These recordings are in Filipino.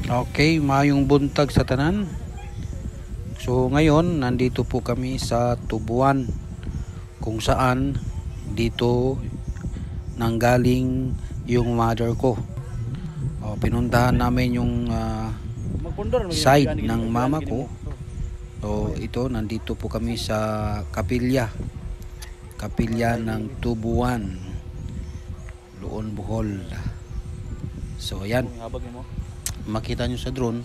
Okay, mayong buntag sa tanan. So ngayon, nandito po kami sa Tubuan, kung saan dito nanggaling yung mother ko. Pinuntahan namin yung side ng mama ko. So ito, nandito po kami sa kapilya ng Tubuan, Luon, Bohol. So ayan, makita nyo sa drone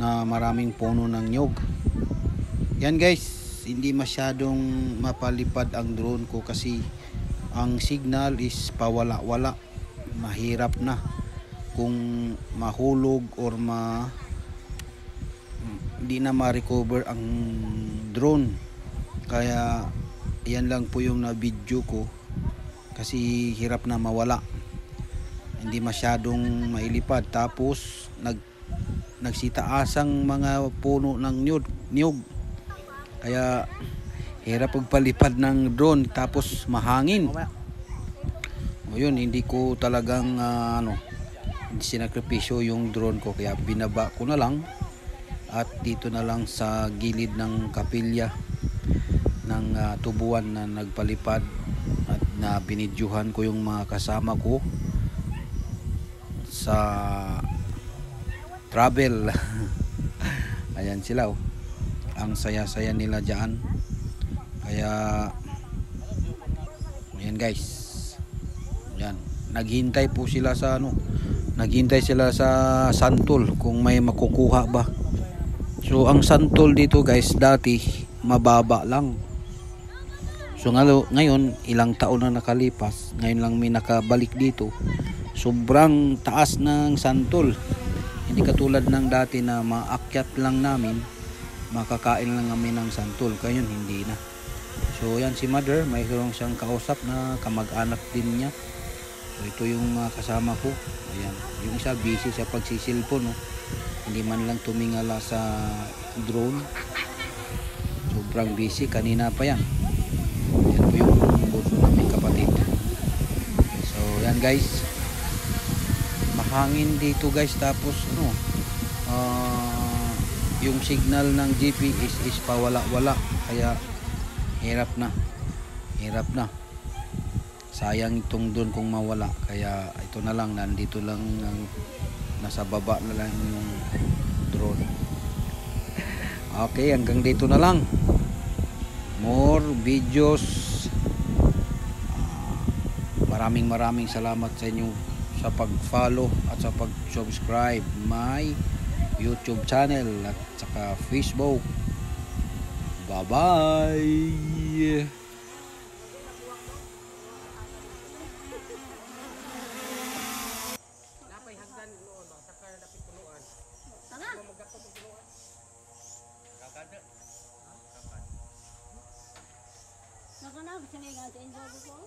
na maraming puno ng nyog. Yan guys, hindi masyadong mapalipad ang drone ko kasi ang signal is pawala-wala. Mahirap na kung mahulog or hindi na ma-recover ang drone. Kaya yan lang po yung na-video ko kasi hirap na mawala. Hindi masyadong mailipad, tapos nagsitaasang mga puno ng niyog, kaya hirap pagpalipad ng drone, tapos mahangin. O yun, hindi ko talagang hindi sinakripisyo yung drone ko, kaya binaba ko na lang at dito na lang sa gilid ng kapilya ng Tubuan na nagpalipad, at na binidyuhan ko yung mga kasama ko sa travel. Ayan sila, ang saya-saya nila dyan. Kaya ayan guys, ayan, naghintay po sila sa naghintay sila sa santol kung may makukuha ba. So ang santol dito guys, dati mababa lang. So ngayon, ilang taon na nakalipas, ngayon lang may nakabalik dito. Sobrang taas ng santol. Hindi katulad ng dati na maakyat lang namin, makakain lang kami ng santol. Ngayon hindi na. So yan si mother, mayroong siyang kausap na kamag-anak din niya. So ito yung kasama ko. Ayan, yung isa busy sa pagsisilpon, no? Hindi man lang tumingala sa drone. Sobrang busy, kanina pa yan. Yan po yung bunso naming kapatid. So yan guys, mahangin dito guys, tapos yung signal ng GPS is pawala-wala, kaya hirap na sayang itong doon kung mawala. Kaya ito na lang, nandito lang, nasa baba na lang yung drone. Okay, hanggang dito na lang. More videos. Maraming salamat sa inyo sa pag-follow at sa pag-subscribe my YouTube channel at saka Facebook. Bye-bye! Naka na, bisa na yung enjoy ko.